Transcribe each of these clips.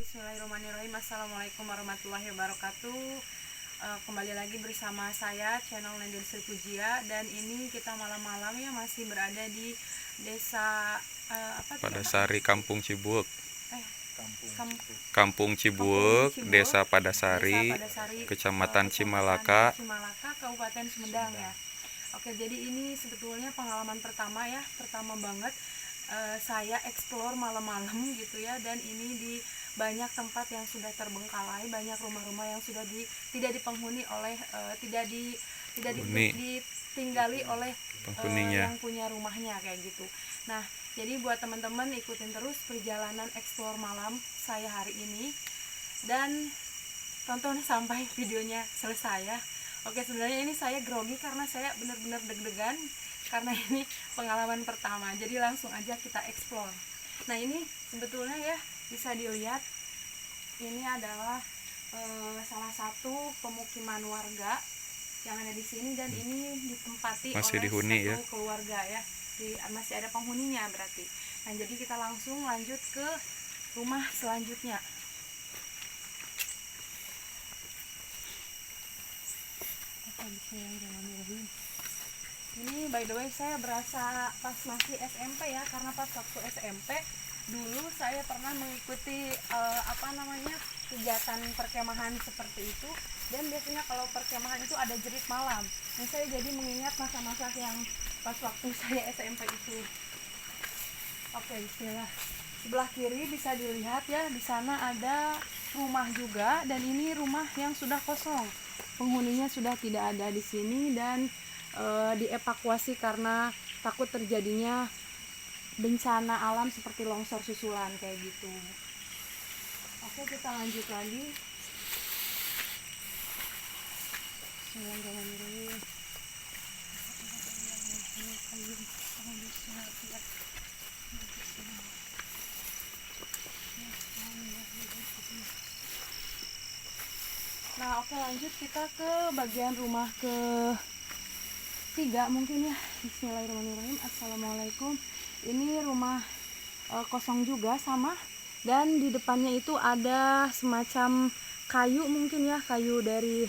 Bismillahirrahmanirrahim. Assalamualaikum warahmatullahi wabarakatuh. Kembali lagi bersama saya channel Nendel Sri Pujia, dan ini kita malam-malam ya masih berada di desa Padasari, Kampung Cibuek. Kampung Cibuek, Desa Padasari, Kecamatan Cimalaka, Kabupaten Sumedang ya. Oke, jadi ini sebetulnya pengalaman pertama ya, pertama banget saya explore malam-malam gitu ya, dan ini di banyak tempat yang sudah terbengkalai, banyak rumah-rumah yang sudah tidak dipenghuni oleh ditinggali oleh penghuninya. yang punya rumahnya kayak gitu. Nah, jadi buat teman-teman ikutin terus perjalanan explore malam saya hari ini dan tonton sampai videonya selesai ya. Oke, sebenarnya ini saya grogi karena saya benar-benar deg-degan karena ini pengalaman pertama. Jadi langsung aja kita explore. Nah, ini sebetulnya ya bisa dilihat ini adalah salah satu pemukiman warga yang ada di sini, dan ini ditempati Masih oleh dihuni satu ya, keluarga ya. Masih ada penghuninya berarti. Nah, jadi kita langsung lanjut ke rumah selanjutnya. Bismillahirrahmanirrahim. Ini by the way saya berasa pas masih SMP ya, karena pas waktu SMP dulu saya pernah mengikuti kegiatan perkemahan seperti itu, dan biasanya kalau perkemahan itu ada jerit malam. Dan saya jadi mengingat masa-masa yang pas waktu saya SMP itu. Oke, bismillah. Sebelah kiri bisa dilihat ya, di sana ada rumah juga, dan ini rumah yang sudah kosong. Penghuninya sudah tidak ada di sini dan dievakuasi karena takut terjadinya bencana alam seperti longsor susulan kayak gitu. Oke, kita lanjut lagi. Bismillahirrahmanirrahim. Nah, oke, lanjut kita ke bagian rumah ketiga mungkin ya. Bismillahirrahmanirrahim. Assalamualaikum. Ini rumah kosong juga sama, dan di depannya itu ada semacam kayu mungkin ya, kayu dari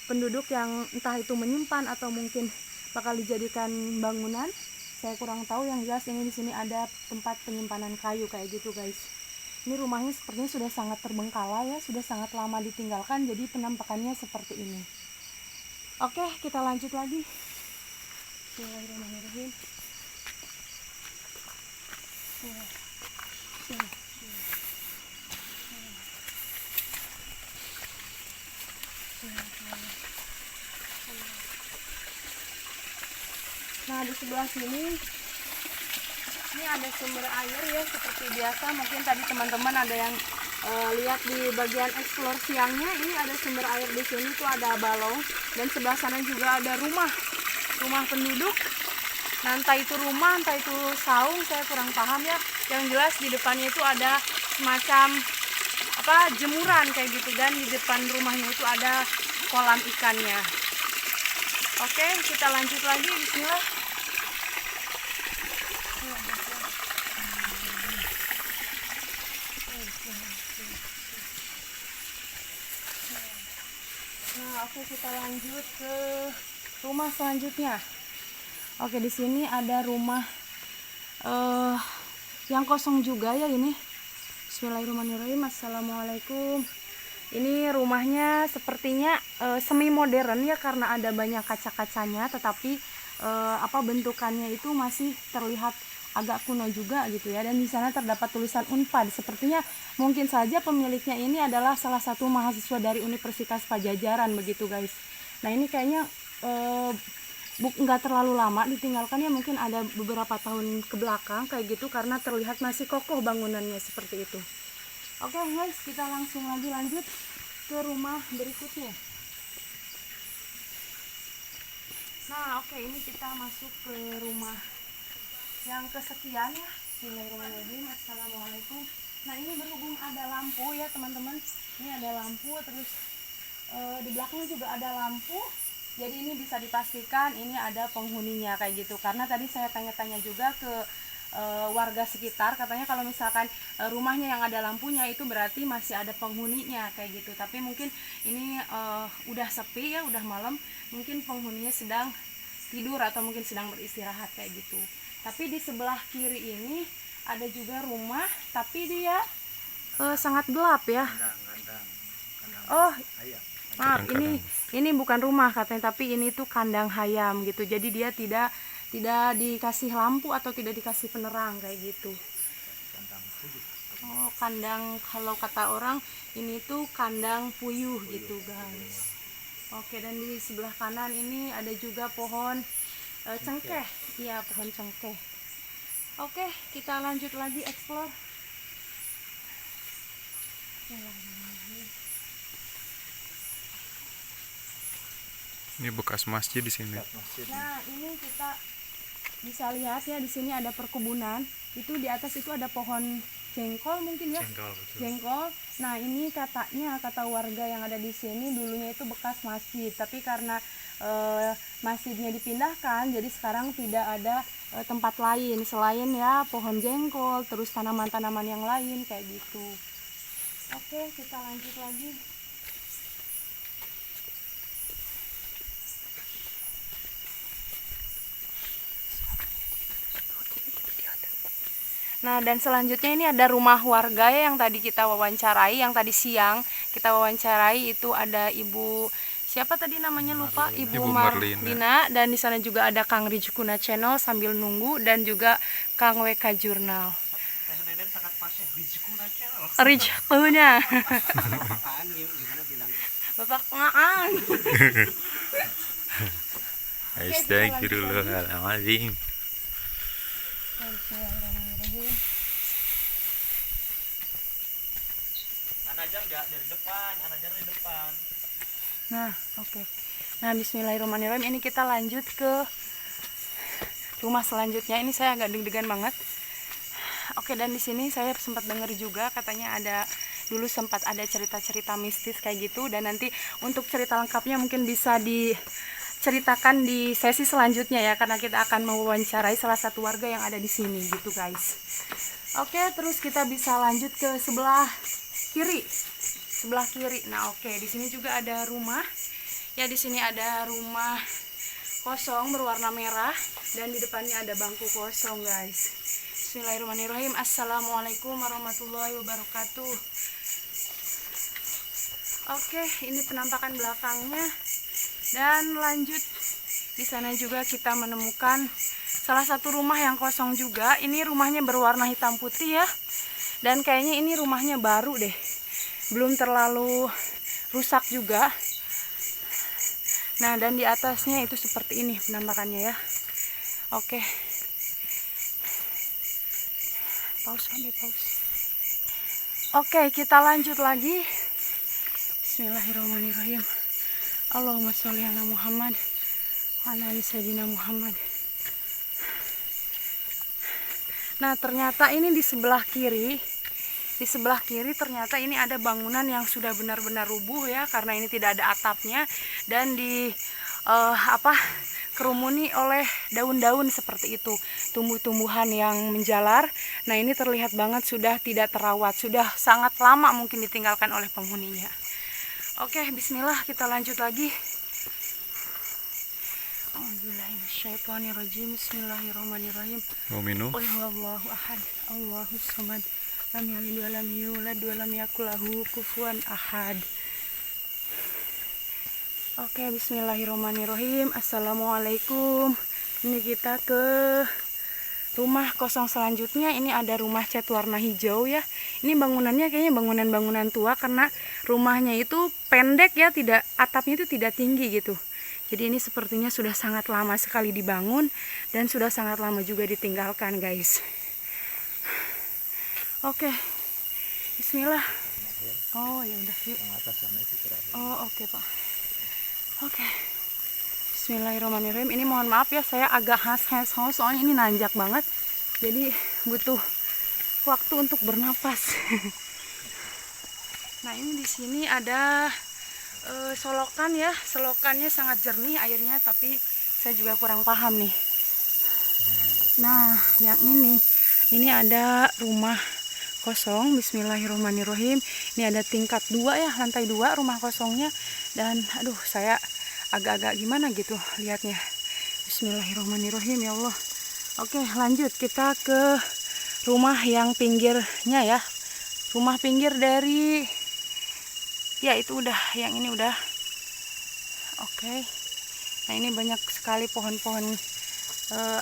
penduduk yang entah itu menyimpan atau mungkin bakal dijadikan bangunan. Saya kurang tahu, yang jelas ini di sini ada tempat penyimpanan kayu kayak gitu guys. Ini rumahnya sepertinya sudah sangat terbengkalai ya, sudah sangat lama ditinggalkan, jadi penampakannya seperti ini. Oke, kita lanjut lagi. Bismillahirrahmanirrahim. Nah, di sebelah sini ini ada sumber air ya, seperti biasa. Mungkin tadi teman-teman ada yang lihat di bagian explore siangnya, ini ada sumber air di sini tuh, ada balong, dan sebelah sana juga ada rumah penduduk. Nah, entah itu rumah, entah itu saung, saya kurang paham ya. Yang jelas di depannya itu ada semacam jemuran kayak gitu, dan di depan rumahnya itu ada kolam ikannya. Oke, kita lanjut lagi. Bismillah. Nah, oke, kita lanjut ke rumah selanjutnya. Oke, di sini ada rumah yang kosong juga ya ini. Bismillahirrahmanirrahim. Assalamualaikum. Ini rumahnya sepertinya semi modern ya, karena ada banyak kaca-kacanya, tetapi bentukannya itu masih terlihat agak kuno juga gitu ya. Dan di sana terdapat tulisan Unpad. Sepertinya mungkin saja pemiliknya ini adalah salah satu mahasiswa dari Universitas Pajajaran begitu guys. Nah, ini kayaknya nggak terlalu lama ditinggalkan ya, mungkin ada beberapa tahun ke belakang kayak gitu, karena terlihat masih kokoh bangunannya seperti itu. Oke guys, kita langsung lanjut ke rumah berikutnya. Nah, oke, ini kita masuk ke rumah yang kesekian ya. Bismillahirrahmanirrahim. Assalamualaikum. Nah, ini berhubung ada lampu ya teman-teman, ini ada lampu, terus di belakang juga ada lampu, jadi ini bisa dipastikan ini ada penghuninya kayak gitu. Karena tadi saya tanya-tanya juga ke warga sekitar. Katanya kalau misalkan rumahnya yang ada lampunya itu berarti masih ada penghuninya kayak gitu. Tapi mungkin ini udah sepi ya, udah malam, mungkin penghuninya sedang tidur atau mungkin sedang beristirahat kayak gitu. Tapi di sebelah kiri ini ada juga rumah, tapi dia sangat gelap ya. Oh, maaf, ini bukan rumah katanya, tapi ini tuh kandang hayam gitu. Jadi dia tidak dikasih lampu atau tidak dikasih penerang kayak gitu. Oh, kandang, kalau kata orang ini tuh kandang puyuh gitu guys. Oke, dan di sebelah kanan ini ada juga pohon cengkeh. Iya, pohon cengkeh. Oke, kita lanjut lagi explore. Ini bekas masjid di sini. Nah, ini kita bisa lihat ya, di sini ada perkebunan. Itu di atas itu ada pohon jengkol mungkin ya. Jengkol. Nah, ini kata warga yang ada di sini dulunya itu bekas masjid, tapi karena masjidnya dipindahkan, jadi sekarang tidak ada tempat lain selain ya pohon jengkol, terus tanaman-tanaman yang lain kayak gitu. Oke, kita lanjut lagi. Nah, dan selanjutnya ini ada rumah warga ya yang tadi kita wawancarai, yang tadi siang kita wawancarai. Itu ada Ibu siapa tadi namanya lupa, Ibu Marlina, dan di sana juga ada Kang Rijkuna Channel sambil nunggu, dan juga Kang WK Jurnal. Rijkuna. Bapak Ngaan. Astagfirullahaladzim. Dari depan. Nah, oke. Nah, bismillahirrahmanirrahim. Ini kita lanjut ke rumah selanjutnya. Ini saya agak deg-degan banget. Oke, dan di sini saya sempat dengar juga katanya dulu sempat ada cerita-cerita mistis kayak gitu, dan nanti untuk cerita lengkapnya mungkin bisa diceritakan di sesi selanjutnya ya, karena kita akan mewawancarai salah satu warga yang ada di sini gitu guys. Oke, terus kita bisa lanjut ke sebelah kiri. Nah, oke, di sini juga ada rumah. Ya, di sini ada rumah kosong berwarna merah, dan di depannya ada bangku kosong, guys. Bismillahirrahmanirrahim. Assalamualaikum warahmatullahi wabarakatuh. Oke, ini penampakan belakangnya. Dan lanjut, di sana juga kita menemukan salah satu rumah yang kosong juga. Ini rumahnya berwarna hitam putih ya. Dan kayaknya ini rumahnya baru deh, belum terlalu rusak juga. Nah, dan di atasnya itu seperti ini penampakannya ya. Oke, pause. Oke, kita lanjut lagi. Bismillahirrahmanirrahim. Allahumma sholli ala Muhammad wa ala ali sayyidina Muhammad. Nah, ternyata ini di sebelah kiri ternyata ini ada bangunan yang sudah benar-benar rubuh ya, karena ini tidak ada atapnya dan kerumuni oleh daun-daun seperti itu, tumbuh-tumbuhan yang menjalar. Nah, ini terlihat banget sudah tidak terawat, sudah sangat lama mungkin ditinggalkan oleh penghuninya. Oke, bismillah, kita lanjut lagi. Bismillahirrahmanirrahim. Mau minum? Allahu ahad, Allahus samad, lam yalid wa lam yulad wa lam yakul lahu kufuwan ahad. Oke, bismillahirrahmanirrahim. Assalamualaikum. Ini kita ke rumah kosong selanjutnya. Ini ada rumah cat warna hijau ya. Ini bangunannya kayaknya bangunan-bangunan tua, karena rumahnya itu pendek ya, atapnya itu tidak tinggi gitu. Jadi ini sepertinya sudah sangat lama sekali dibangun dan sudah sangat lama juga ditinggalkan, guys. Oke, bismillah. Oh ya udah, yuk. Oh oke Pak. Oke, bismillahirrahmanirrahim. Ini mohon maaf ya, saya agak has-has soalnya ini nanjak banget, jadi butuh waktu untuk bernapas. Nah, ini di sini ada solokan ya, solokannya sangat jernih airnya, tapi saya juga kurang paham nih. Nah, yang ini Ini ada rumah kosong. Bismillahirrahmanirrahim. Ini ada tingkat 2 ya, lantai 2 rumah kosongnya. Dan aduh, saya agak-agak gimana gitu lihatnya. Bismillahirrahmanirrahim, ya Allah. Oke, lanjut kita ke rumah yang pinggirnya ya. Rumah pinggir dari, ya itu udah, yang ini udah. Oke. Nah, ini banyak sekali pohon-pohon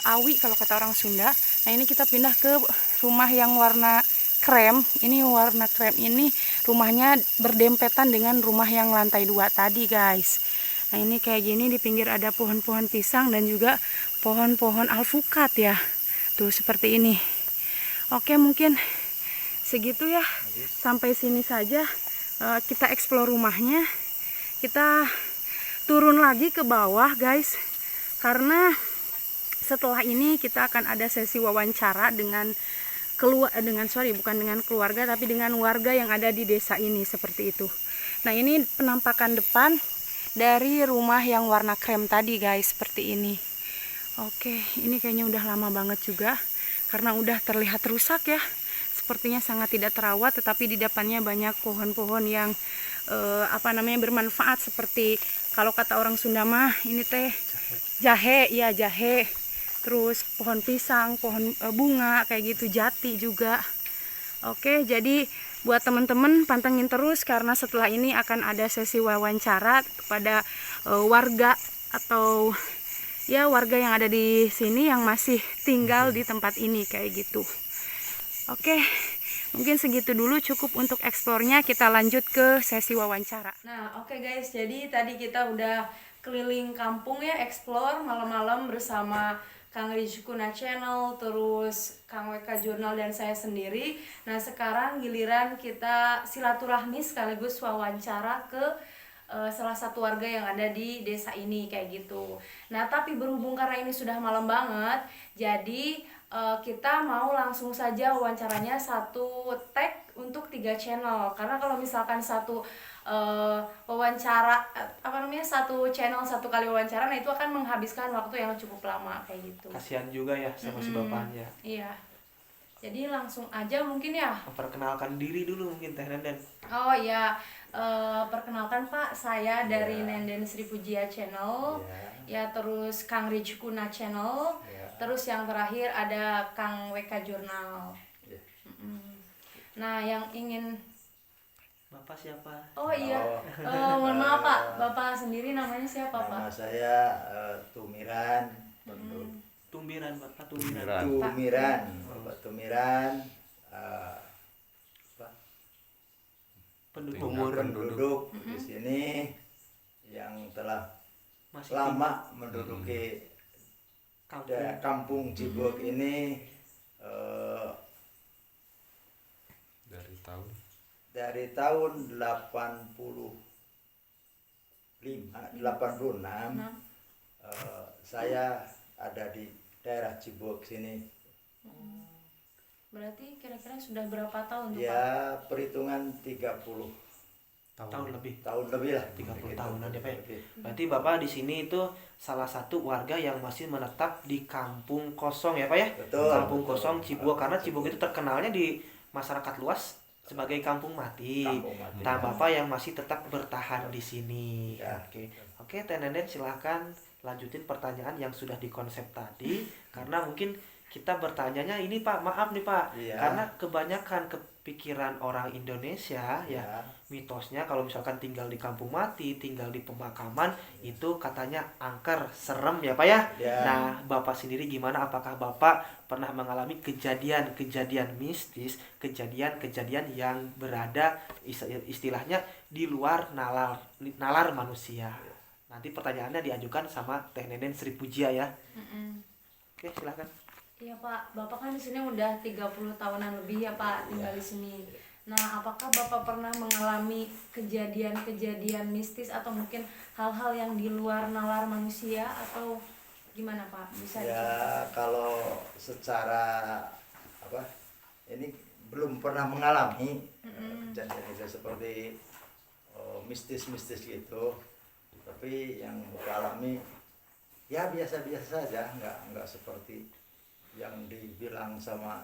awi kalau kata orang Sunda. Nah, ini kita pindah ke rumah yang warna krem. Ini warna krem ini rumahnya berdempetan dengan rumah yang lantai 2 tadi, guys. Nah, ini kayak gini, di pinggir ada pohon-pohon pisang dan juga pohon-pohon alpukat ya. Tuh seperti ini. Oke, mungkin segitu ya. Sampai sini saja kita explore rumahnya. Kita turun lagi ke bawah, guys. Karena setelah ini kita akan ada sesi wawancara dengan bukan dengan keluarga, tapi dengan warga yang ada di desa ini, seperti itu. Nah, ini penampakan depan dari rumah yang warna krem tadi, guys, seperti ini. Oke, ini kayaknya udah lama banget juga karena udah terlihat rusak ya. Sepertinya sangat tidak terawat, tetapi di depannya banyak pohon-pohon yang bermanfaat, seperti kalau kata orang Sunda mah ini teh jahe, ya jahe. Terus pohon pisang, pohon bunga kayak gitu, jati juga. Oke, jadi buat teman-teman pantengin terus karena setelah ini akan ada sesi wawancara kepada warga atau ya warga yang ada di sini yang masih tinggal di tempat ini kayak gitu. Oke, mungkin segitu dulu cukup untuk eksplornya. Kita lanjut ke sesi wawancara. Nah, oke guys, jadi tadi kita udah keliling kampung ya, explore malam-malam bersama Kang Rizkuna Channel, terus Kang WK Jurnal dan saya sendiri. Nah, sekarang giliran kita silaturahmi sekaligus wawancara ke salah satu warga yang ada di desa ini kayak gitu. Nah, tapi berhubung karena ini sudah malam banget, jadi kita mau langsung saja wawancaranya satu tag untuk 3 channel. Karena kalau misalkan satu wawancara satu channel satu kali wawancara, nah itu akan menghabiskan waktu yang cukup lama kayak gitu. Kasihan juga ya sama si bapaknya. Iya. Jadi langsung aja mungkin ya. Memperkenalkan diri dulu mungkin Teh Nenden. Oh iya, perkenalkan Pak, saya dari Nenden Sri Pujia Channel. Ya, terus Kang Rizkuna Channel. Terus yang terakhir ada Kang WK Jurnal. Nah, yang ingin Bapak siapa? Oh iya, mohon maaf Pak, Bapak sendiri namanya siapa Pak? Nama saya Tumiran. Tumbiran, Bapak Tumbiran. Tumiran, Bapak Tumiran. Penduduk di sini yang telah Masih lama menduduki kampung Cibok ini dari tahun 86 saya ada di daerah Cibok sini. Berarti kira-kira sudah berapa tahun tuh Pak? Ya, perhitungan 30 tahun lebih. Tahun lebih lah, 30 tahunan ya Pak. Berarti Bapak di sini itu salah satu warga yang masih menetap di kampung kosong ya Pak ya? Betul. Kampung kosong Cibok, karena Cibok itu terkenalnya di masyarakat luas sebagai kampung mati. Nah, Bapak yang masih tetap bertahan di sini. Ya. Oke, Teh Nenden silahkan lanjutin pertanyaan yang sudah dikonsep tadi, karena mungkin kita bertanyanya ini Pak, maaf nih Pak, karena kebanyakan kepikiran orang Indonesia ya, mitosnya kalau misalkan tinggal di kampung mati, tinggal di pemakaman, itu katanya angker, serem ya Pak ya. Nah, Bapak sendiri gimana? Apakah Bapak pernah mengalami kejadian-kejadian mistis, kejadian-kejadian yang berada istilahnya di luar nalar manusia? Nanti pertanyaannya diajukan sama Teh Nenden Sri Pujia ya. Oke, silahkan. Iya Pak, Bapak kan di sini udah 30 tahunan lebih ya Pak tinggal di sini. Nah, apakah Bapak pernah mengalami kejadian-kejadian mistis atau mungkin hal-hal yang di luar nalar manusia atau gimana Pak? Bisa ya, kalau secara ini belum pernah mengalami kejadian itu seperti mistis-mistis gitu. Tapi yang Bapak alami ya biasa-biasa saja, nggak seperti yang dibilang sama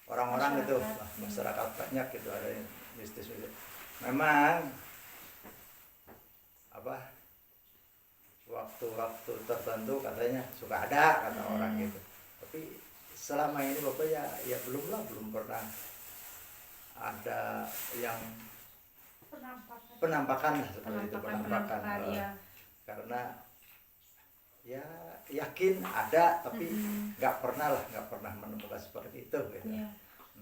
orang-orang itu masyarakat banyak gitu ada yang mistis. Memang apa waktu-waktu tertentu katanya suka ada kata orang gitu. Tapi selama ini Bapak ya belum pernah ada yang penampakan lah seperti itu penampakan. ya. Karena ya yakin ada tapi nggak pernah menemukan seperti itu gitu. Iya.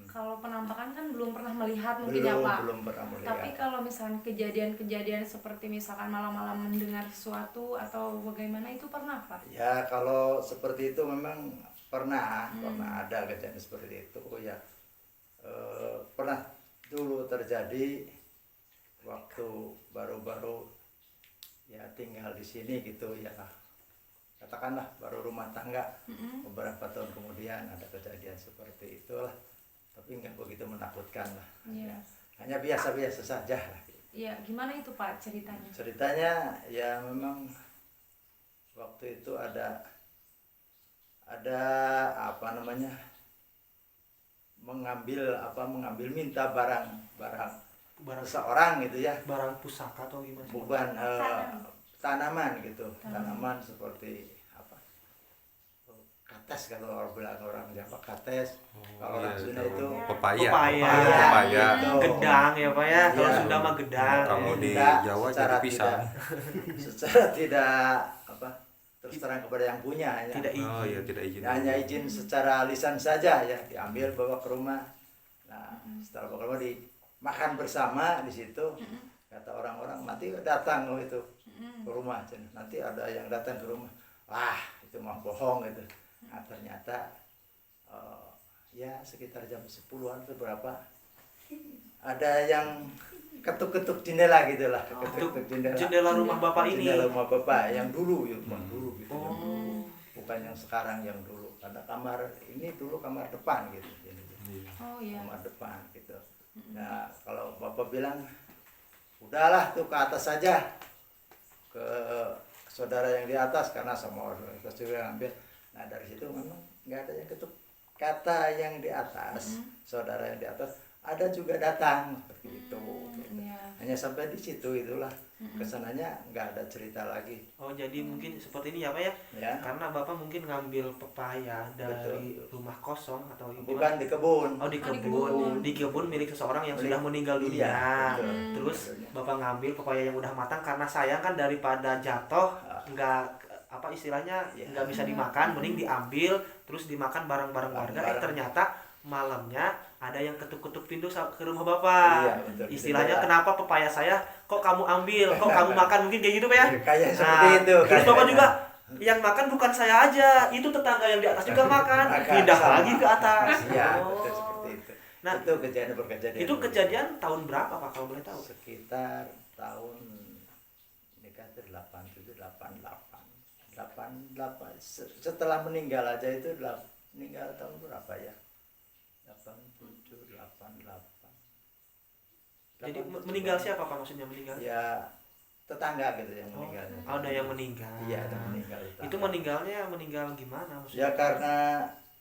Kalau penampakan kan belum pernah melihat mungkin ya Pak. Belum pernah melihat. Tapi kalau misalkan kejadian-kejadian seperti misalkan malam-malam mendengar sesuatu atau bagaimana itu pernah Pak? Ya kalau seperti itu memang pernah ada kejadian seperti itu ya. Pernah dulu terjadi waktu baru-baru ya tinggal di sini gitu ya, katakanlah baru rumah tangga. Beberapa tahun kemudian ada kejadian seperti itulah, tapi nggak begitu menakutkan lah. Iya. Hanya biasa-biasa saja lah. Iya, gimana itu Pak ceritanya? Ceritanya ya memang waktu itu ada apa namanya mengambil minta barang seorang gitu ya, barang pusaka atau gimana? bukan tanaman gitu, tanaman seperti apa, kates kalau orang Jawa kates, kalau orang Sunda itu pepaya. gitu. Gedang ya Pak ya, kalau Iya. Sunda mah gedang. Kalau di Minta Jawa secara jadi pisang. secara tidak apa terus terang kepada yang punya hanya Tidak izin. Oh iya, tidak izin. hanya izin secara lisan saja ya, diambil bawa ke rumah. Nah setelah bawa ke rumah dimakan bersama di situ. Kata orang-orang nanti datang itu ke rumah, nanti ada yang datang ke rumah, wah itu mah bohong gitu. Nah ternyata ya sekitar jam 10-an atau berapa ada yang ketuk-ketuk jendela gitu lah, ketuk-ketuk Jendela rumah Bapak ini. jendela rumah Bapak yang dulu ya, dulu gitu. Yang dulu. Oh. Bukan yang sekarang, yang dulu. Karena kamar ini dulu kamar depan gitu. Oh iya. Kamar depan gitu. Nah, kalau Bapak bilang udahlah tuh ke atas saja. Ke saudara yang di atas karena sama orang atas juga ngambil. Nah, dari situ memang nggak ada yang ketuk. Kata yang di atas, saudara yang di atas ada juga datang seperti itu. Gitu. Iya. Hanya sampai di situ itulah. Kesananya nggak ada cerita lagi. Oh jadi mungkin seperti ini ya Pak ya? Ya. Karena Bapak mungkin ngambil pepaya dari rumah kosong atau Bukan di kebun. Oh di di kebun, kebun. di kebun milik seseorang yang Milik- sudah meninggal dunia. Iya, betul. Terus Bapak ngambil pepaya yang udah matang karena sayang kan daripada jatuh nggak apa istilahnya Iya. nggak bisa dimakan, mending diambil terus dimakan bareng-bareng warga. Bareng-bareng. Ternyata malamnya ada yang ketuk-ketuk pintu ke rumah Bapak. Iya, betul. Istilahnya Betul. kenapa pepaya saya kok kamu ambil, kok kamu makan, mungkin kayak gitu Pak ya? Kayak seperti itu. Terus Bapak kayaknya. juga yang makan bukan saya aja, itu tetangga yang di atas juga makan, Makan pindah sama. lagi ke atas. Iya, Oh. betul seperti itu. Nah, itu kejadian. itu kejadian tahun berapa Pak kalau boleh tahu? Sekitar tahun nikah itu 87 88 setelah meninggal aja itu meninggal tahun berapa ya? 87 88. Jadi meninggal siapa Pak maksudnya meninggal? Ya tetangga gitu yang Oh, meninggal. ada yang meninggal. Iya, ada meninggal. tetangga. Itu meninggal gimana maksudnya? Ya karena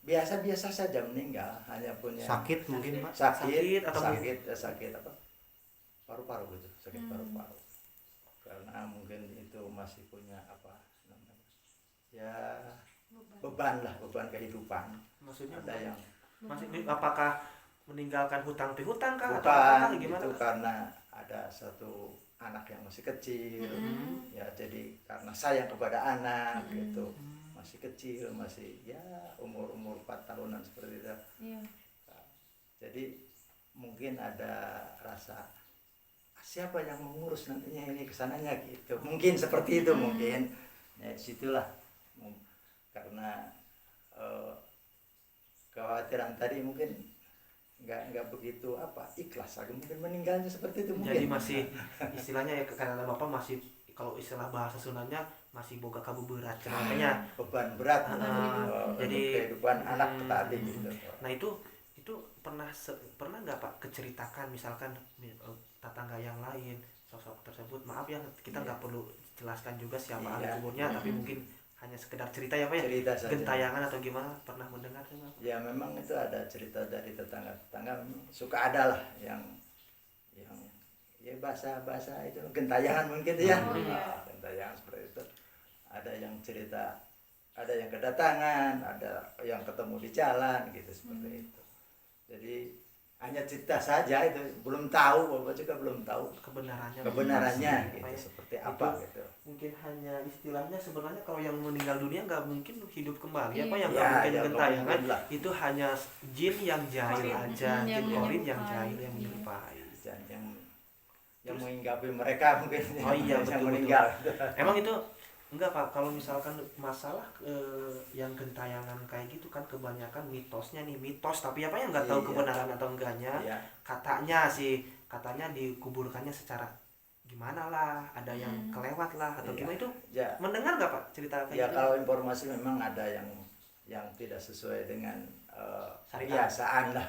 biasa-biasa saja meninggal, hanya punya Sakit mungkin Pak. Sakit atau sakit apa? Paru-paru gitu, sakit paru-paru. Karena mungkin itu masih punya apa namanya? Ya beban kehidupan. maksudnya Ada yang apakah meninggalkan hutang piutang kah atau bukan apa gimana? itu Kak? karena ada satu anak yang masih kecil. Ya jadi karena sayang kepada anak gitu. Masih kecil, masih ya umur 4 tahunan seperti itu. Iya. Jadi mungkin ada rasa siapa yang mengurus nantinya ini kesananya gitu, mungkin seperti itu mungkin ya disitulah karena kekhawatiran tadi mungkin nggak begitu ikhlas lagi mungkin meninggalnya seperti itu mungkin. Jadi masih istilahnya ya karena Bapak masih kalau istilah bahasa Sundanya masih boga kabu berat makanya beban berat jadi kehidupan anak tadi gitu. Nah itu pernah nggak Pak keceritakan misalkan tetangga yang lain sosok tersebut, maaf ya kita nggak perlu jelaskan juga siapa ahli kuburnya, tapi mungkin hanya sekedar cerita ya Pak ya? Cerita saja. Gentayangan atau gimana, pernah mendengar tuh Pak? Ya memang itu ada cerita dari tetangga-tetangga, memang suka ada lah yang ya bahasa itu gentayangan mungkin ya. Oh, iya. Nah, gentayangan seperti itu. Ada yang cerita, ada yang kedatangan, ada yang ketemu di jalan gitu seperti itu. Jadi hanya cerita saja, itu belum tahu, Bapak juga belum tahu Kebenarannya kebenarannya Pak gitu, ya? seperti apa Itu gitu. mungkin hanya istilahnya, sebenarnya kalau yang meninggal dunia nggak mungkin hidup kembali Iya. apa yang Ya, nggak mungkin ya, gentayangan, mungkin lah. itu hanya jin yang jahil Korin. aja, Yang jin korin yang menyerupai. jahil yang Iya. menyerupai. Dan yang menginggapi mereka mungkin Oh iya, yang betul, meninggal. Emang itu enggak Pak, kalau misalkan masalah yang gentayangan kayak gitu kan kebanyakan mitosnya nih, mitos tapi apa yang nggak tahu Iya. kebenaran atau enggaknya. Ya, Katanya dikuburkannya secara gimana lah, ada yang kelewat lah atau Iya. gimana, itu ya, mendengar nggak Pak cerita kayak ya gitu? kalau informasi memang ada yang tidak sesuai dengan Syariat.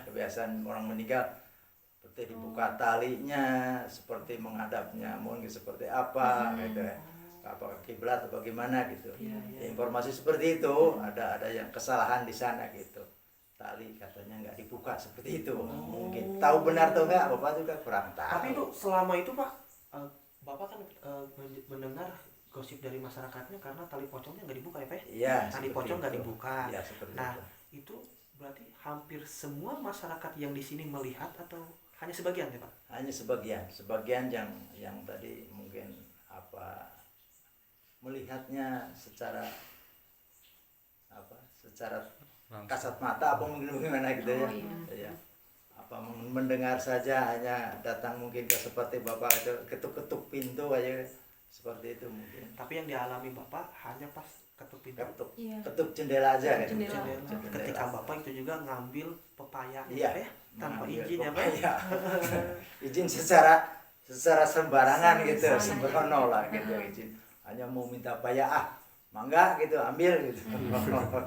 kebiasaan orang meninggal, seperti dibuka talinya, seperti menghadapnya mungkin seperti apa gitu ya. Apakah kiblat atau bagaimana gitu. Iya, Ya, iya. informasi seperti itu, ada yang kesalahan di sana gitu. Tali katanya nggak dibuka seperti itu. Mungkin tahu benar atau enggak, Bapak juga kurang tahu. Tapi itu selama itu Pak, Bapak kan mendengar gosip dari masyarakatnya karena tali pocongnya nggak dibuka ya Pak? Iya, Tali seperti pocong nggak itu. dibuka. Iya, seperti Nah, itu. itu berarti hampir semua masyarakat yang di sini melihat atau hanya sebagian ya Pak? Hanya sebagian yang tadi mungkin melihatnya secara kasat mata apa mungkin bagaimana gitu ya. Oh, iya. Ya. Apa mendengar saja, hanya datang mungkin ke seperti Bapak itu ketuk-ketuk pintu aja seperti itu mungkin. Tapi yang dialami Bapak hanya pas ketuk pintu. Iya. Ketuk jendela aja Ketuk gitu. jendela. Jendela. Ketika Bapak itu juga ngambil pepaya Iya. ya, tanpa Mengambil izin ya Pak? pepaya. Izin secara sembarangan gitu, Sembarangan. sembrono lah gitu izin. Hanya mau minta pepaya, mangga gitu, ambil gitu.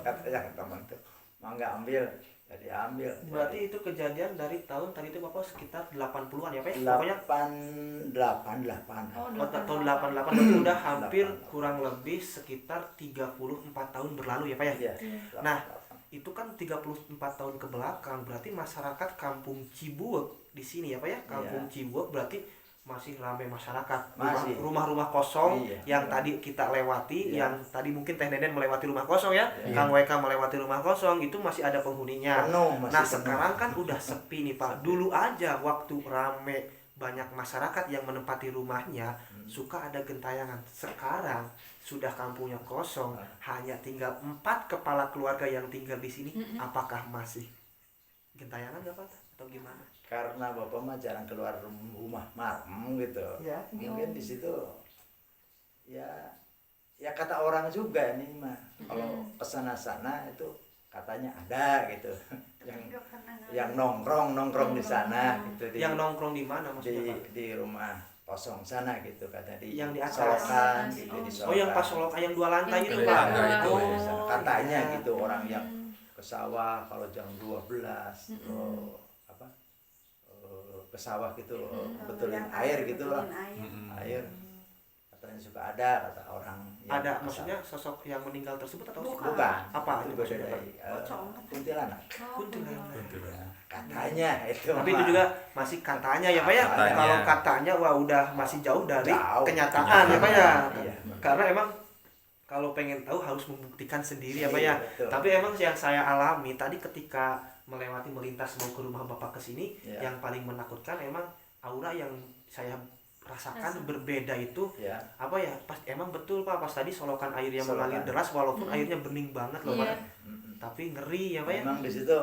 Katanya teman tuh, mangga ambil, jadi ambil. Berarti itu kejadian dari tahun tadi itu Bapak sekitar 80-an ya Pak? Pokoknya 88. Oh, tahun 88 berarti udah hampir 88. kurang lebih sekitar 34 tahun berlalu ya Pak ya? Iya. Nah, itu kan 34 tahun ke belakang, berarti masyarakat Kampung Cibuek di sini ya Pak ya? Kampung Cibuek berarti masih ramai masyarakat. Masih. Rumah-rumah kosong Iya. yang tadi kita lewati, Iya. yang tadi mungkin Teh Nenen melewati rumah kosong ya, Iya. Kang WK melewati rumah kosong, itu masih ada penghuninya. Penuh, masih Nah, penuh. sekarang kan udah sepi nih Pak. Dulu aja waktu rame banyak masyarakat yang menempati rumahnya, suka ada gentayangan. Sekarang sudah kampungnya kosong, hanya tinggal 4 kepala keluarga yang tinggal di sini. Apakah masih gentayangan nggak Pak? Atau gimana? Karena Bapak mah jarang keluar rumah marem gitu. Ya. Mungkin di situ ya kata orang juga ini mah kalau kesana-sana itu katanya ada gitu yang nongkrong di sana gitu Yang nongkrong di mana maksudnya Pak? di rumah kosong sana gitu katanya Yang di atas. Solokan gitu di Oh, yang Solokan. pas Solokan yang 2 lantai Yang itu tingkat Pak? dua. Itu, Oh, katanya iya. gitu orang yang ke sawah kalau jam 12 ke sawah gitu betulin air gitu lah air katanya suka ada kata orang yang Ada, ke maksudnya sosok yang meninggal tersebut atau sawah. bukan apa itu itu beda maksudnya Pak? dari kuntilanak Kuntilanak. katanya itu Tapi mah. itu juga masih katanya ya Pak ya. Katanya. Kalau katanya wah udah masih jauh dari Jauh. kenyataan ya Pak ya. Iya. Karena emang kalau pengen tahu harus membuktikan sendiri ya Pak ya. Iya, betul. Tapi emang yang saya alami tadi ketika melintas mau ke rumah Bapak ke sini, Iya. yang paling menakutkan emang aura yang saya rasakan berbeda itu ya apa ya, pas emang betul Pak, pas tadi solokan air yang Solokan. mengalir deras walaupun airnya bening banget loh Iya. Pak. Tapi ngeri ya Pak ya. memang di situ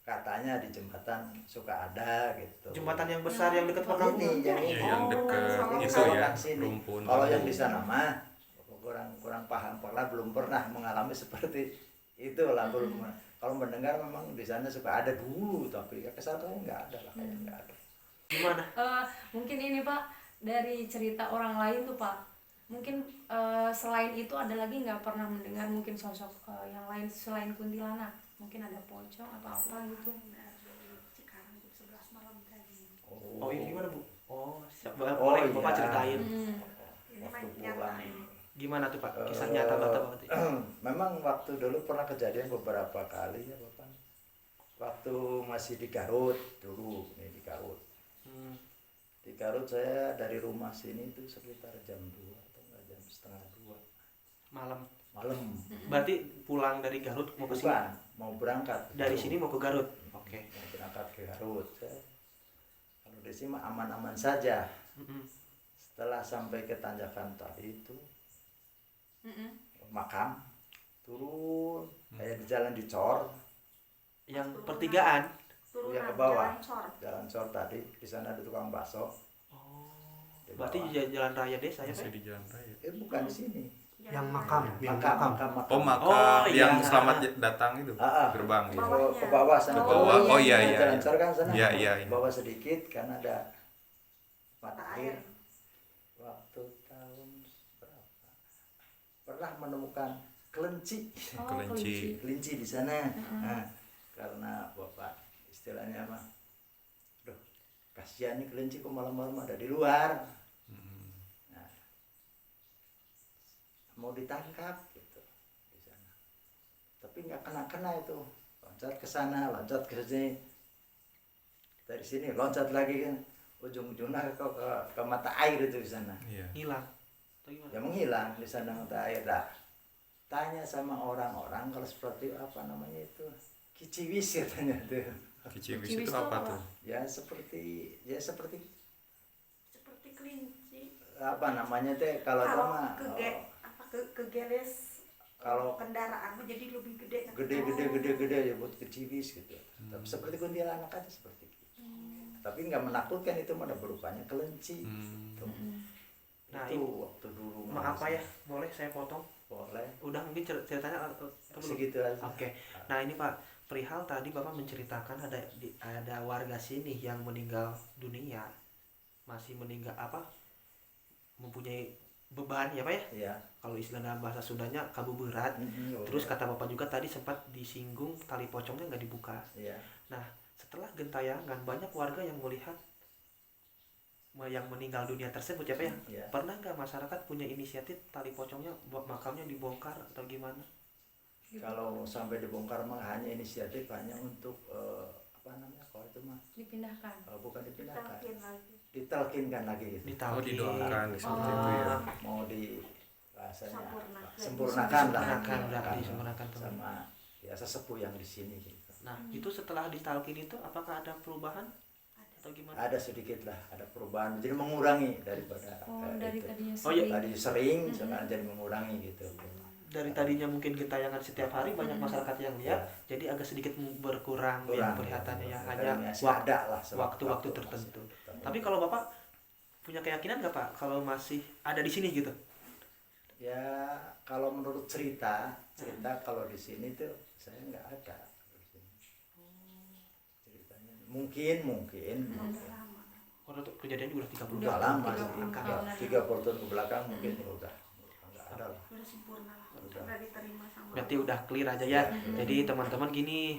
katanya di jembatan suka ada gitu Jembatan yang besar yang dekat Pak ini yang Iya, yang deket Yang itu Solokan ya, sini. rumpun. Kalau yang di sana mah kurang paham karena belum pernah mengalami seperti itulah belum. Kalau mendengar memang di sana suka ada dulu tapi ya kesannya nggak ada lah kayak nggak ada. Gimana? Mungkin ini Pak, dari cerita orang lain tuh Pak, mungkin selain itu ada lagi nggak pernah mendengar mungkin sosok yang lain selain kuntilanak, mungkin ada pocong atau apa gitu. Oh ini gimana Bu? Oh, Oh, boleh iya. Bapak ceritain. Waktu pulang Gimana tuh Pak? Kisah nyata Bapak? Memang waktu dulu pernah kejadian beberapa kali ya Bapak. Waktu masih di Garut dulu, nih di Garut. Di Garut saya dari rumah sini itu sekitar jam 2 atau enggak jam setengah 2 Malam. Berarti pulang dari Garut mau ke sini? bukan, mau berangkat. Dari sini mau ke Garut. Oke. Mau berangkat ke Garut. Kalau di sini mah aman-aman saja. Setelah sampai ke tanjakan tadi itu makam turun kayak di jalan dicor Yang pertigaan. ya ke bawah jalan cor tadi di sana ada tukang bakso. Di Berarti bawah. di jalan raya desa ya Masih Pak? di jalan raya. Bukan di sini Yang makam. makam Oh, maka Oh, yang iya. selamat datang itu Ah, ah. gerbang gitu. ke bawah sana. Ke bawah. Oh, iya, iya, Jalan iya. cor kan sana. Iya, iya, iya. Bawah sedikit kan ada mata air. Waktu tahun berapa? Pernah menemukan kelinci. Kelinci di sana. Nah, karena Bapak istilahnya mah aduh, kasihan nih kelinci kok malam-malam ada di luar. Nah, mau ditangkap gitu di sana. Tapi nggak kena itu. Loncat ke sana, loncat ke sini. Dari sini loncat lagi kan ujung-ujungnya ke mata air itu di sana. Iya. Hilang. Atau gimana? Ya menghilang di sana mata air. Nah, tanya sama orang-orang kalau seperti apa namanya itu kiciwis katanya tuh. Kiciwis Kiciwis itu itu apa apa? tuh? Ya seperti Seperti kelinci. apa namanya teh kalau itu Kalau mah kegeles kalau kendaraan mah jadi lebih gede. gede ya buat kiciwis gitu. Tapi seperti kuntilanak aja seperti itu. Tapi nggak menakutkan itu mana berupanya kelinci. Tuh. Nah, itu ini waktu dulu maaf Pak ya, boleh saya potong? boleh Udah mungkin ceritanya atau belum? segitu aja. Oke. Nah, ini Pak, perihal tadi Bapak menceritakan ada warga sini yang meninggal dunia, masih meninggal mempunyai beban ya Pak ya? Iya. Kalau istilah dalam bahasa Sundanya kabuberat. Terus kata Bapak juga tadi sempat disinggung tali pocongnya nggak dibuka. iya. Nah, setelah gentayangan banyak warga yang melihat yang meninggal dunia tersebut ya Pak ya? Iya. Pernah nggak masyarakat punya inisiatif tali pocongnya makamnya dibongkar atau gimana? Kalau sampai dibongkar mah hanya inisiatif hanya untuk apa namanya kalau itu mah Dipindahkan. bukan dipindahkan, Talkin lagi. ditalkinkan lagi gitu. Oh, didoakan seperti itu ya. Mau di rasanya Sempurnakan. sempurnakan lah, Sempurnakan, udah disempurnakan sama ya sesepuh yang di sini gitu. Nah, itu setelah ditalkin itu apakah ada perubahan atau gimana? Ada sedikit lah, ada perubahan. Jadi mengurangi daripada Dari itu. tadinya Oh, iya. Tadi sering, sekarang jadi mengurangi gitu. Dari tadinya mungkin gentayangan setiap hari banyak masyarakat yang lihat, jadi agak sedikit berkurang yang kelihatannya ya, hanya masih ada lah waktu-waktu tertentu. Tapi kalau Bapak punya keyakinan nggak Pak kalau masih ada di sini gitu? Ya kalau menurut cerita kalau di sini tuh saya nggak ada di sini. Ceritanya mungkin Kalau kejadian juga udah 30 udah lama sih, 30 30 tahun ke belakang mungkin udah nggak ada lah. Udah sempurna lah. Udah. Udah diterima sama. berarti udah clear aja ya. Jadi teman-teman gini,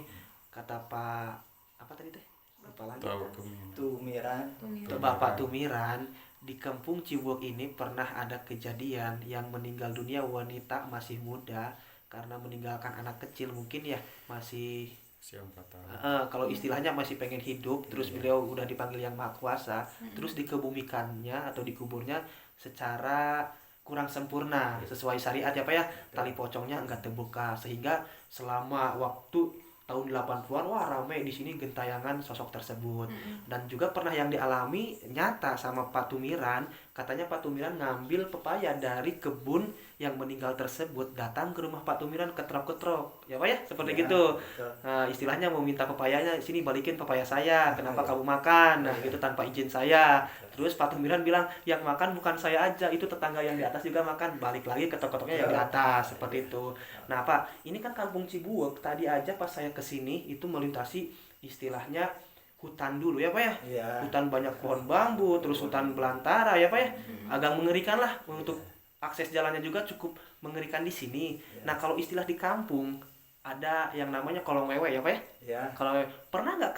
kata Pak apa tadi teh? Lupa lagi. Tahu kemin. Tumiran. Bapak Tumiran, di kampung Cibuak ini pernah ada kejadian yang meninggal dunia wanita masih muda karena meninggalkan anak kecil, mungkin ya masih Usia 4 tahun. kalau istilahnya masih pengen hidup, terus beliau udah dipanggil yang maha kuasa, terus dikebumikannya atau dikuburnya secara kurang sempurna sesuai syariat ya Pak ya, tali pocongnya enggak terbuka, sehingga selama waktu tahun 80-an wah ramai di sini gentayangan sosok tersebut. Dan juga pernah yang dialami nyata sama Pak Tumiran, katanya Pak Tumiran ngambil pepaya dari kebun yang meninggal tersebut, datang ke rumah Pak Tumiran ketrok-ketrok ya Pak ya, seperti Ya, gitu. betul. Nah, istilahnya mau minta pepayanya, sini balikin pepaya saya, kenapa kamu makan, nah gitu tanpa izin saya. Terus Pak Tumiran bilang, yang makan bukan saya aja, itu tetangga yang di atas juga makan, balik lagi ketok-ketoknya yang di atas, seperti itu. Nah Pak, ini kan kampung Cibuak, tadi aja pas saya kesini itu melintasi istilahnya hutan dulu ya Pak ya, Iya. hutan banyak pohon bambu, terus hutan belantara ya Pak ya, agak mengerikan lah untuk akses jalannya juga cukup mengerikan di sini. Nah kalau istilah di kampung ada yang namanya kolong wewe ya Pak ya. Ya. Kolong wewe. Pernah nggak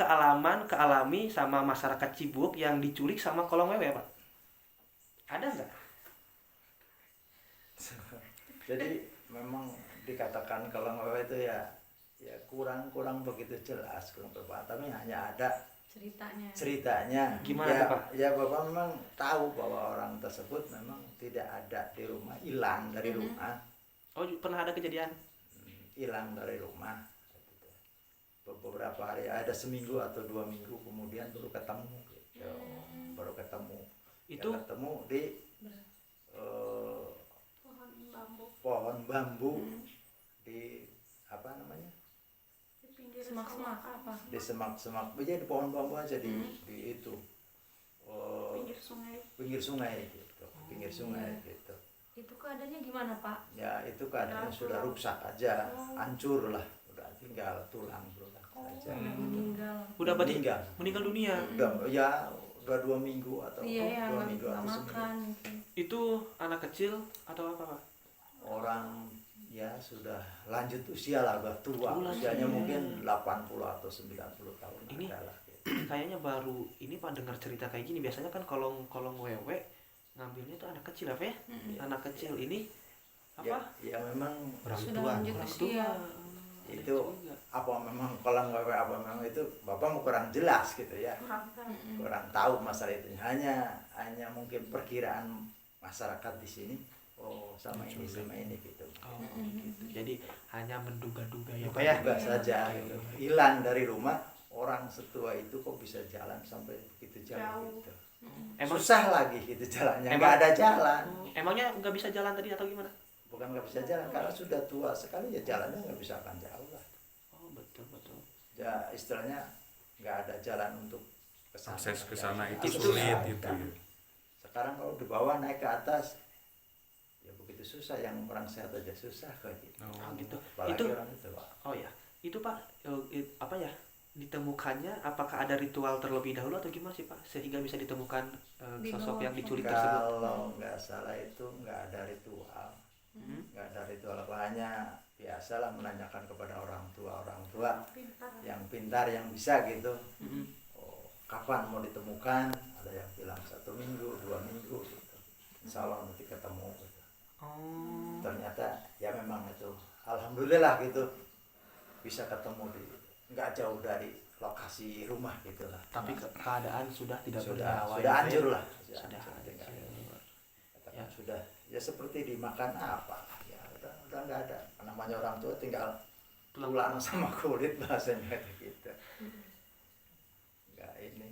kealami sama masyarakat Cibuak yang diculik sama kolong wewe Pak? Ada nggak? Jadi memang dikatakan kalau ngewe itu ya kurang begitu jelas, kurang berpaham, tapi hanya ada ceritanya. Gimana ya, tuh, Pak? Ya Bapak memang tahu bahwa orang tersebut memang tidak ada di rumah, hilang dari rumah, Oh, pernah ada kejadian? hilang dari rumah. Beberapa hari, ada seminggu atau 2 minggu kemudian baru ketemu, gitu. Baru ketemu. Itu Ya, ketemu di pohon bambu pohon bambu di apa namanya? di pinggir Semak-semak sawah, apa? Di semak-semak, ya di pohon bambu aja di itu pinggir sungai. pinggir sungai gitu. Itu keadaannya gimana Pak? Ya itu keadaannya sudah rusak aja, hancur lah, udah tinggal tulang belulang saja. Udah meninggal. udah berarti Meninggal. meninggal dunia. Udah 2 minggu atau Iya ya, 2 nggak minggu atau seminggu. makan gitu. Itu anak kecil atau apa, Pak? Orang ya sudah lanjut usia lah, udah tua, Tua, usianya iya. mungkin 80 atau 90 tahun Ini- ada lah. Kayaknya baru ini Pak dengar cerita kayak gini. Biasanya kan kolong wewe ngambilnya tuh anak kecil apa ya? Anak kecil ini Ya, apa? ya memang Sudah lanjut Orang usia. itu juga. apa memang kolam wewe apa memang itu Bapak mau kurang jelas gitu ya, Kurang tahu. kurang tahu masalah itu, hanya mungkin perkiraan masyarakat di sini, oh sama ini gitu, Oh, gitu. Jadi hanya menduga-duga ya, Pak ya. juga saja gitu. Hilang dari rumah, orang setua itu kok bisa jalan sampai begitu jauh Jauh. gitu. Emang Susah lagi gitu jalannya, Emang- nggak ada jalan. emangnya nggak bisa jalan tadi atau gimana? Bukan nggak bisa jalan, karena sudah tua sekali ya jalannya nggak bisa akan jauh lah. Oh, betul. Ya istilahnya nggak ada jalan untuk kesana. Akses ke sana itu Susah, sulit kan. itu ya. Sekarang kalau di bawah naik ke atas ya begitu susah, yang orang sehat aja susah kayak gitu. Oh, gitu. Apalagi Itu orang itu Pak. oh ya. Itu Pak apa ya? Ditemukannya apakah ada ritual terlebih dahulu atau gimana sih Pak sehingga bisa ditemukan Di sosok bawah yang diculik tersebut? Kalau nggak salah itu nggak ada ritual, nggak ada ritual apa, hanya biasalah menanyakan kepada orang tua Pintar. yang pintar yang bisa gitu. Mhm. Oh, kapan mau ditemukan? Ada yang bilang 1 minggu, 2 minggu gitu. Insya Allah nanti ketemu gitu. Oh. Ternyata ya memang itu alhamdulillah gitu bisa ketemu di nggak jauh dari lokasi rumah gitulah. Tapi keadaan sudah tidak sudah bernyawa. sudah ya, Pak, hancur ya? lah, Sudah hancur. katakan Ya. sudah ya seperti dimakan apa ya udah nggak ada. Namanya orang tua tinggal tulang sama kulit bahasanya gitu. Nggak ini.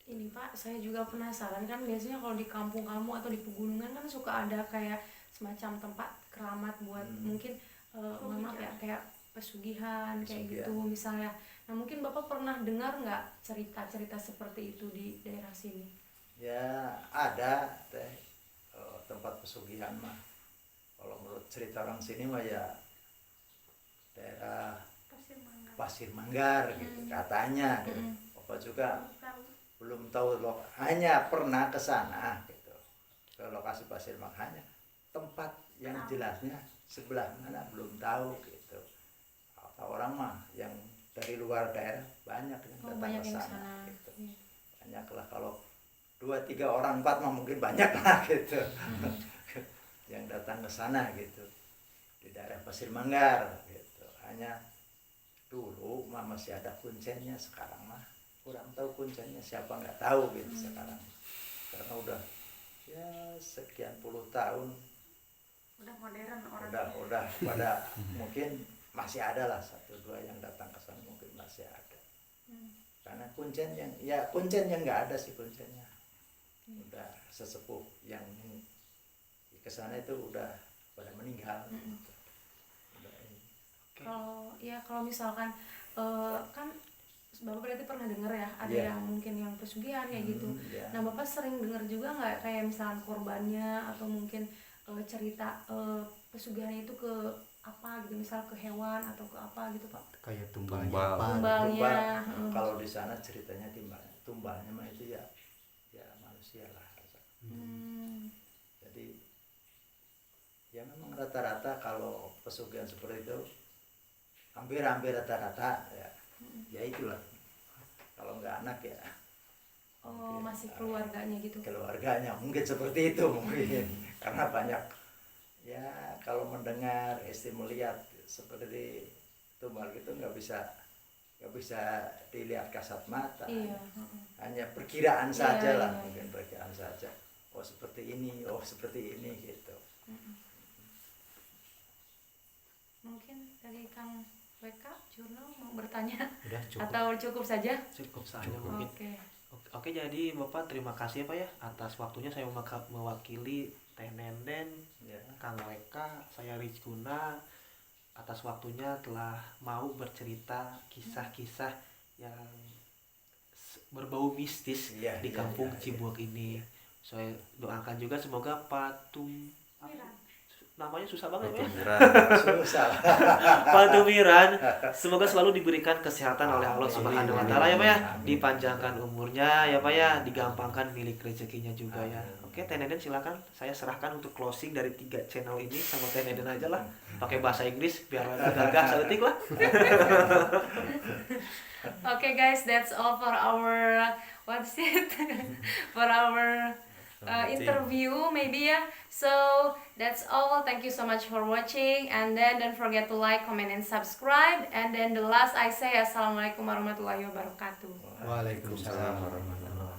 Ini Pak, saya juga penasaran kan biasanya kalau di kampung kamu atau di pegunungan kan suka ada kayak semacam tempat keramat buat mungkin mohon maaf ya kayak pesugihan kayak Pesugihan. gitu misalnya. Nah mungkin Bapak pernah dengar nggak cerita-cerita seperti itu di daerah sini? Ya ada teh tempat pesugihan mah. Kalau menurut cerita orang sini mah ya daerah Pasir Mangga. Pasir Manggar gitu katanya. Gitu. Bapak juga Tahu. belum tahu hanya pernah ke sana gitu. Ke lokasi Pasir Manggar, hanya tempat yang jelasnya sebelah mana belum tahu gitu. Atau orang mah yang dari luar daerah banyak yang Oh, datang banyak ke yang sana sana. gitu. Iya. Banyak lah, kalau 2, 3 orang 4 mah mungkin banyak lah gitu. Yang datang ke sana gitu. Di daerah Pasir Manggar gitu. Hanya dulu mah masih ada kuncennya, sekarang mah kurang tahu kuncennya siapa, nggak tahu gitu sekarang. Karena udah ya sekian puluh tahun Udah modern orang. udah pada mungkin masih ada lah 1, 2 yang datang ke sana, mungkin masih ada. Karena kuncen yang nggak ada sih kuncennya. Udah sesepuh yang ke sana itu udah pada meninggal. Udah ini. Kalau misalkan kan Bapak berarti pernah dengar ya ada Iya. yang mungkin yang pesugihan kayak gitu. Ya. Nah Bapak sering dengar juga nggak kayak misalkan korbannya atau mungkin cerita pesugihannya itu ke apa gitu, misal ke hewan atau ke apa gitu Pak? Kayak Tumbal. tumbalnya apa? Tumbalnya. Tumbal. Kalau di sana ceritanya tumbalnya mah itu ya manusia lah. Jadi ya memang rata-rata kalau pesugihan seperti itu hampir rata-rata ya itulah. Kalau nggak anak ya Oh mungkin, masih keluarganya gitu. keluarganya mungkin seperti itu mungkin. Karena banyak ya kalau mendengar istri melihat seperti tumbal gitu nggak bisa dilihat kasat mata. Iya. Hanya perkiraan Iya, saja lah, iya. mungkin perkiraan saja. Oh seperti ini, oh seperti ini gitu. Mungkin dari Kang WK Jurnal mau bertanya Udah cukup. atau cukup saja? Cukup saja Cukup. mungkin. Oke, jadi Bapak terima kasih ya Pak ya atas waktunya saya mewakili Teh Nenden, Ya. Kang Weka, saya Rizkuna atas waktunya telah mau bercerita kisah-kisah yang berbau mistis Iya, di iya, kampung iya, iya. Cibuak ini. Saya doakan juga semoga Miran. namanya susah banget ya. Pemiran. Susah. Pak Tumiran, semoga selalu diberikan kesehatan oleh Allah Amin. Subhanahu wa taala ya Pak ya. Amin. Dipanjangkan umurnya ya Pak ya, digampangkan milik rezekinya juga ya. Oke, Teh Neden silakan. Saya serahkan untuk closing dari 3 channel ini sama Teh Neden aja lah. Pakai bahasa Inggris biar gagah saeutik lah. Okay guys, that's all for our what's it for our interview maybe ya. So that's all. Thank you so much for watching, and then don't forget to like, comment, and subscribe. And then the last I say, assalamualaikum warahmatullahi wabarakatuh. Waalaikumsalam warahmatullahi wabarakatuh.